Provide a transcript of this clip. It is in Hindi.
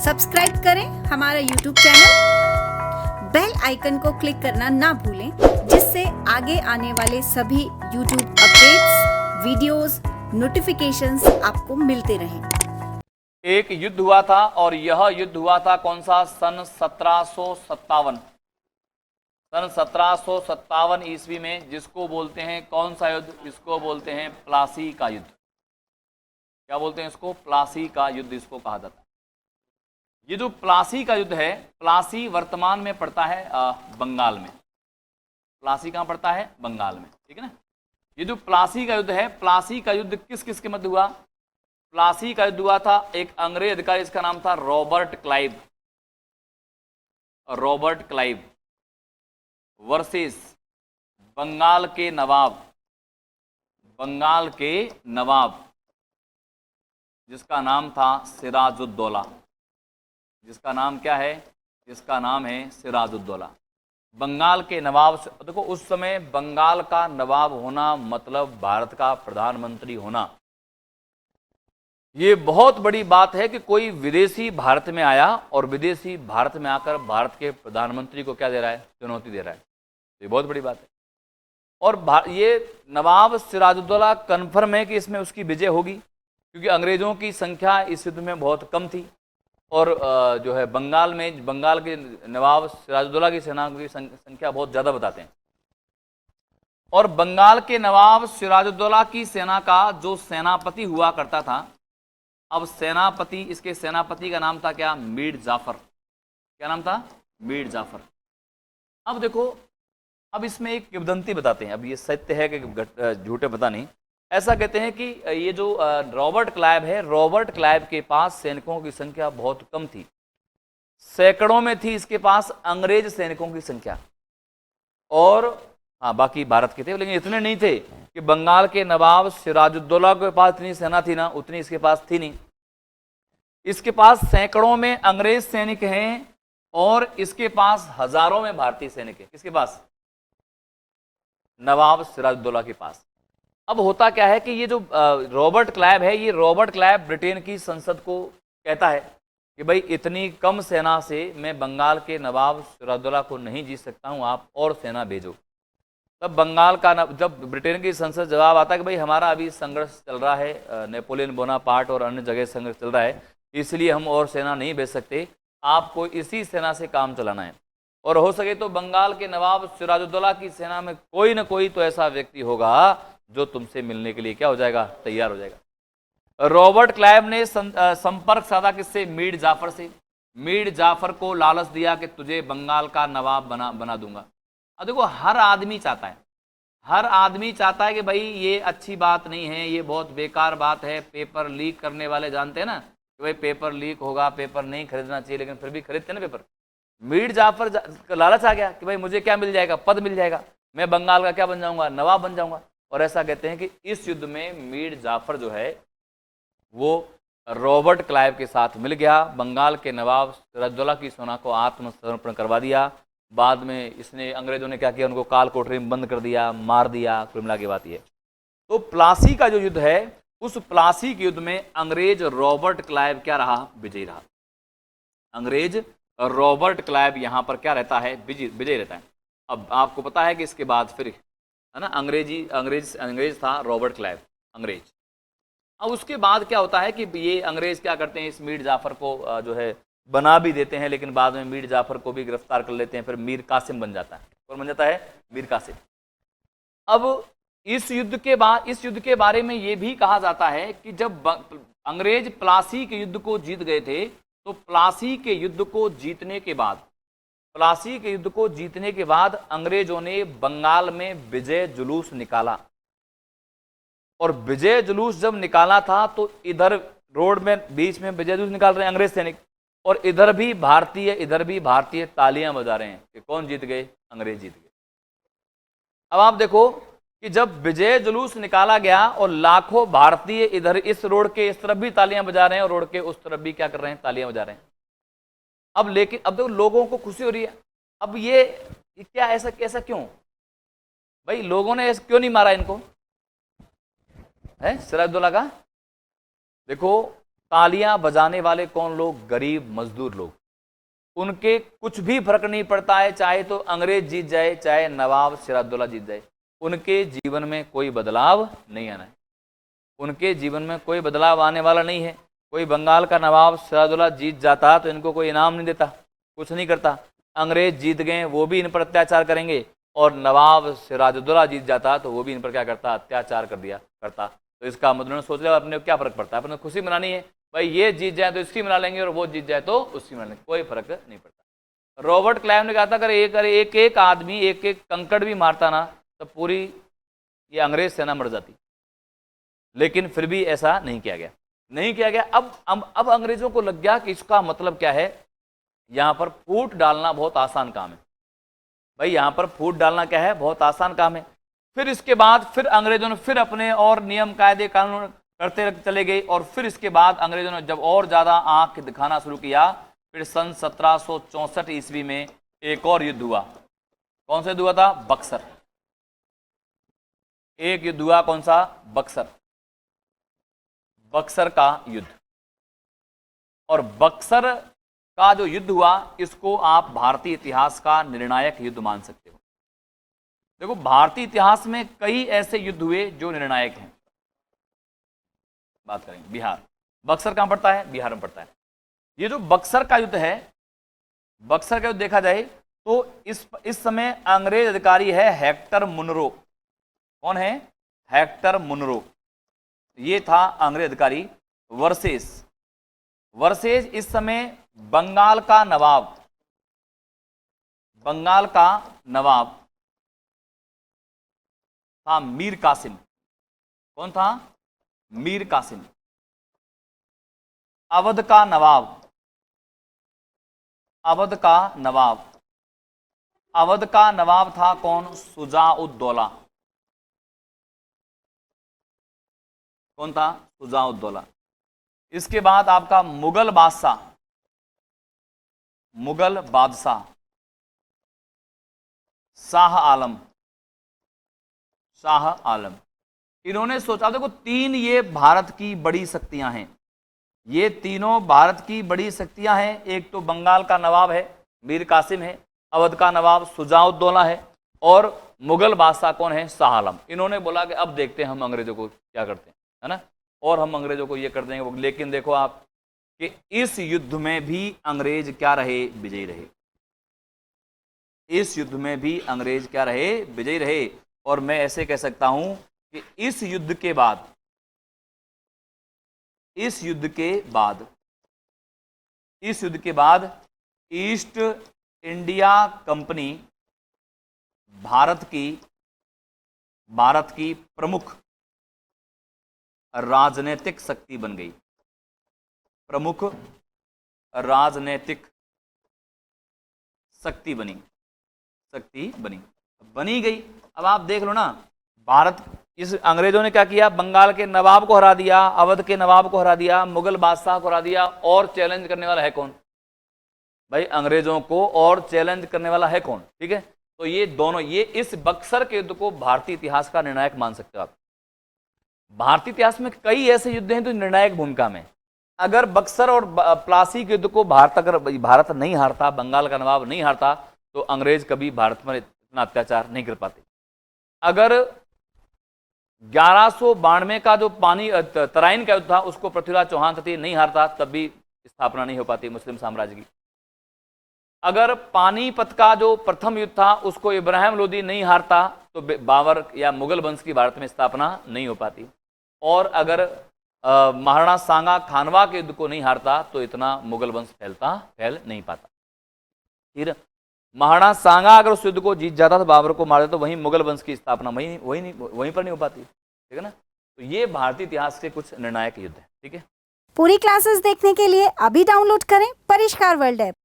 सब्सक्राइब करें हमारा यूट्यूब चैनल, बेल आइकन को क्लिक करना ना भूलें, जिससे आगे आने वाले सभी यूट्यूब अपडेट्स, वीडियोस, नोटिफिकेशंस आपको मिलते रहें। एक युद्ध हुआ था और यह युद्ध हुआ था कौन सा? सन 1757। सन 1757 ईस्वी में, जिसको बोलते हैं कौन सा युद्ध? इसको बोलते हैं प्लासी का युद्ध। क्या बोलते हैं इसको? प्लासी का युद्ध इसको कहा जाता है। ये जो प्लासी का युद्ध है, प्लासी वर्तमान में पड़ता है बंगाल में। प्लासी कहाँ पड़ता है? बंगाल में, ठीक है ना। ये जो प्लासी का युद्ध है, प्लासी का युद्ध किस किस के मध्य हुआ? प्लासी का युद्ध हुआ था एक अंग्रेज अधिकारी, इसका नाम था Robert Clive. Robert Clive versus Bengal के नवाब, बंगाल के नवाब जिसका नाम था सिराजुद्दौला। जिसका नाम क्या है? जिसका नाम है सिराजुद्दौला। बंगाल के नवाब से, देखो उस समय बंगाल का नवाब होना मतलब भारत का प्रधानमंत्री होना, ये बहुत बड़ी बात है कि कोई विदेशी भारत में आया और विदेशी भारत में आकर भारत के प्रधानमंत्री को क्या दे रहा है? चुनौती दे रहा है। ये बहुत बड़ी बात है। और ये नवाब सिराजुद्दौला कन्फर्म है कि इसमें उसकी विजय होगी, क्योंकि अंग्रेजों की संख्या इस युद्ध में बहुत कम थी और जो है बंगाल में, बंगाल के नवाब सिराजुद्दौला की सेना की संख्या बहुत ज़्यादा बताते हैं। और बंगाल के नवाब सिराजुद्दौला की सेना का जो सेनापति हुआ करता था, अब सेनापति, इसके सेनापति का नाम था क्या? मीर जाफर। क्या नाम था? मीर जाफर। अब देखो, अब इसमें एक किंवदंती बताते हैं, अब ये सत्य है कि झूठे पता नहीं। ऐसा कहते हैं कि ये जो रॉबर्ट क्लाइव है, रॉबर्ट क्लाइव के पास सैनिकों की संख्या बहुत कम थी, सैकड़ों में थी इसके पास अंग्रेज सैनिकों की संख्या, और हाँ बाकी भारत के थे, लेकिन इतने नहीं थे कि बंगाल के नवाब सिराजुद्दौला के पास इतनी सेना थी ना, उतनी इसके पास थी नहीं। इसके पास सैकड़ों में अंग्रेज सैनिक हैं और इसके पास हजारों में भारतीय सैनिक हैं। किसके पास? नवाब सिराजुद्दौला के पास। अब होता क्या है कि ये जो रॉबर्ट क्लाइव है, ये रॉबर्ट क्लाइव ब्रिटेन की संसद को कहता है कि भाई इतनी कम सेना से मैं बंगाल के नवाब सिराजुद्दौला को नहीं जीत सकता हूं, आप और सेना भेजो। तब बंगाल का जब ब्रिटेन की संसद जवाब आता है कि भाई हमारा अभी संघर्ष चल रहा है, नेपोलियन बोनापार्ट और अन्य जगह संघर्ष चल रहा है, इसलिए हम और सेना नहीं भेज सकते, आपको इसी सेना से काम चलाना है। और हो सके तो बंगाल के नवाब सिराजुद्दौला की सेना में कोई ना कोई तो ऐसा व्यक्ति होगा जो तुमसे मिलने के लिए क्या हो जाएगा? तैयार हो जाएगा। रॉबर्ट क्लाइव ने संपर्क साधा किससे? मीर जाफर से। मीर जाफर को लालच दिया कि तुझे बंगाल का नवाब बना दूंगा। अब देखो, हर आदमी चाहता है, हर आदमी चाहता है कि भाई ये अच्छी बात नहीं है, ये बहुत बेकार बात है। पेपर लीक करने वाले जानते हैं ना कि भाई पेपर लीक होगा, पेपर नहीं खरीदना चाहिए, लेकिन फिर भी खरीदते ना पेपर। मीर जाफर लालच आ गया कि भाई मुझे क्या मिल जाएगा? पद मिल जाएगा, मैं बंगाल का क्या बन जाऊंगा? नवाब बन जाऊंगा। और ऐसा कहते हैं कि इस युद्ध में मीर जाफर जो है वो रॉबर्ट क्लाइव के साथ मिल गया, बंगाल के नवाब सिराजुद्दौला की सेना को आत्मसमर्पण करवा दिया। बाद में इसने, अंग्रेजों ने क्या किया? उनको काल कोठरी में बंद कर दिया, मार दिया। कुल मिला की बात ये। तो प्लासी का जो युद्ध है, उस प्लासी के युद्ध में अंग्रेज रॉबर्ट क्लाइव क्या रहा? विजयी रहा। अंग्रेज रॉबर्ट क्लाइव यहां पर क्या रहता है? विजयी रहता है। अब आपको पता है कि इसके बाद फिर है ना, अंग्रेज था रॉबर्ट क्लाइव, अंग्रेज। अब उसके बाद क्या होता है कि ये अंग्रेज क्या करते हैं? इस मीर जाफर को जो है बना भी देते हैं, लेकिन बाद में मीर जाफर को भी गिरफ्तार कर लेते हैं। फिर मीर कासिम बन जाता है। कौन बन जाता है? मीर कासिम। अब इस युद्ध के बारे में ये भी कहा जाता है कि जब अंग्रेज प्लासी के युद्ध को जीत गए थे, तो प्लासी के युद्ध को जीतने के बाद अंग्रेजों ने बंगाल में विजय जुलूस निकाला। और विजय जुलूस जब निकाला था तो इधर रोड में बीच में विजय जुलूस निकाल रहे हैं अंग्रेज सैनिक, और इधर भी भारतीय तालियां बजा रहे हैं कि कौन जीत गए? अंग्रेज जीत गए। अब आप देखो कि जब विजय जुलूस निकाला गया और लाखों भारतीय इधर इस रोड के इस तरफ भी तालियां बजा रहे हैं और रोड के उस तरफ भी क्या कर रहे हैं? तालियां बजा रहे हैं। अब लेकिन अब देखो लोगों को खुशी हो रही है। अब ये क्या, ऐसा क्यों भाई? लोगों ने क्यों नहीं मारा इनको? है सिराजुद्दौला का? देखो तालियां बजाने वाले कौन लोग? गरीब मजदूर लोग। उनके कुछ भी फर्क नहीं पड़ता है, चाहे तो अंग्रेज जीत जाए, चाहे नवाब सिराजुद्दौला जीत जाए, उनके जीवन में कोई बदलाव नहीं आना है। उनके जीवन में कोई बदलाव आने वाला नहीं है। कोई बंगाल का नवाब सिराजुद्दौला जीत जाता तो इनको कोई इनाम नहीं देता, कुछ नहीं करता। अंग्रेज जीत गए, वो भी इन पर अत्याचार करेंगे, और नवाब सिराजुद्दौला जीत जाता तो वो भी इन पर क्या करता? अत्याचार करता। तो इसका मतलब सोच लिया अपने को क्या फर्क पड़ता है, अपने खुशी मनानी है भाई, ये जीत जाए तो इसकी मना लेंगे और वो जीत जाए तो उसकी मना लेंगे, कोई फर्क नहीं पड़ता। रॉबर्ट क्लाइव ने कहा था अगर एक आदमी एक कंकड़ भी मारता ना तो पूरी ये अंग्रेज सेना मर जाती, लेकिन फिर भी ऐसा नहीं किया गया। अब अंग्रेजों को लग गया कि इसका मतलब क्या है, यहां पर फूट डालना बहुत आसान काम है भाई, यहां पर फूट डालना क्या है, बहुत आसान काम है। फिर इसके बाद फिर अंग्रेजों ने फिर अपने और नियम कायदे कानून करते चले गए, और फिर इसके बाद अंग्रेजों ने जब और ज्यादा आंख दिखाना शुरू किया, फिर सन 1764 ईस्वी में एक और युद्ध हुआ। कौन सा युद्ध हुआ था? बक्सर। एक युद्ध हुआ, कौन सा? बक्सर का युद्ध। और बक्सर का जो युद्ध हुआ, इसको आप भारतीय इतिहास का निर्णायक युद्ध मान सकते हो। देखो, भारतीय इतिहास में कई ऐसे युद्ध हुए जो निर्णायक हैं। बात करेंगे बिहार। बक्सर कहां पड़ता है? बिहार में पड़ता है। ये जो बक्सर का युद्ध है, बक्सर का युद्ध देखा जाए तो इस समय अंग्रेज अधिकारी है हेक्टर मुनरो। कौन है? Hector Munro. ये था अंग्रेज अधिकारी। वर्सेस इस समय बंगाल का नवाब था मीर कासिम। कौन था? मीर कासिम। अवध का नवाब था कौन? शुजाउद्दौला। कौन था? शुजाउद्दौला। इसके बाद आपका मुगल बादशाह शाह आलम। इन्होंने सोचा, देखो तीन ये भारत की बड़ी शक्तियां हैं, ये तीनों भारत की बड़ी शक्तियां हैं। एक तो बंगाल का नवाब है मीर कासिम है, अवध का नवाब शुजाउद्दौला है, और मुगल बादशाह कौन है? शाह आलम। इन्होंने बोला कि अब देखते हैं हम अंग्रेजों को क्या करते हैं, है ना, और हम अंग्रेजों को ये कर देंगे। लेकिन देखो आप कि इस युद्ध में भी अंग्रेज क्या रहे? विजयी रहे। इस युद्ध में भी अंग्रेज क्या रहे? विजयी रहे। और मैं ऐसे कह सकता हूं कि इस युद्ध के बाद ईस्ट इंडिया कंपनी भारत की प्रमुख राजनीतिक शक्ति बन गई। प्रमुख राजनीतिक शक्ति बनी गई। अब आप देख लो ना, भारत, इस अंग्रेजों ने क्या किया? बंगाल के नवाब को हरा दिया, अवध के नवाब को हरा दिया, मुगल बादशाह को हरा दिया, और चैलेंज करने वाला है कौन भाई? अंग्रेजों को और चैलेंज करने वाला है कौन? ठीक है, तो ये दोनों, ये इस बक्सर के युद्ध को भारतीय इतिहास का निर्णायक मान सकते हो आप। भारतीय इतिहास में कई ऐसे युद्ध हैं जो निर्णायक भूमिका में। अगर बक्सर और प्लासी के युद्ध को भारत नहीं हारता, बंगाल का नवाब नहीं हारता, तो अंग्रेज कभी भारत पर इतना अत्याचार नहीं कर पाते। अगर 1192 का जो तराइन का युद्ध था, उसको पृथ्वीराज चौहान तृतीय नहीं हारता, तब भी स्थापना नहीं हो पाती मुस्लिम साम्राज्य की। अगर पानीपत का जो प्रथम युद्ध था, उसको इब्राहिम लोदी नहीं हारता, तो बाबर या मुगल वंश की भारत में स्थापना नहीं हो पाती। और अगर महाराणा सांगा खानवा के युद्ध को नहीं हारता, तो इतना मुगल वंश फैल नहीं पाता। फिर महाराणा सांगा अगर उस युद्ध को जीत जाता तो बाबर को मार देता, तो वहीं मुगल वंश की स्थापना वहीं पर नहीं हो पाती। ठीक है ना, तो ये भारतीय इतिहास के कुछ निर्णायक युद्ध है। ठीक है, पूरी क्लासेस देखने के लिए अभी डाउनलोड करें परिष्कार वर्ल्ड ऐप।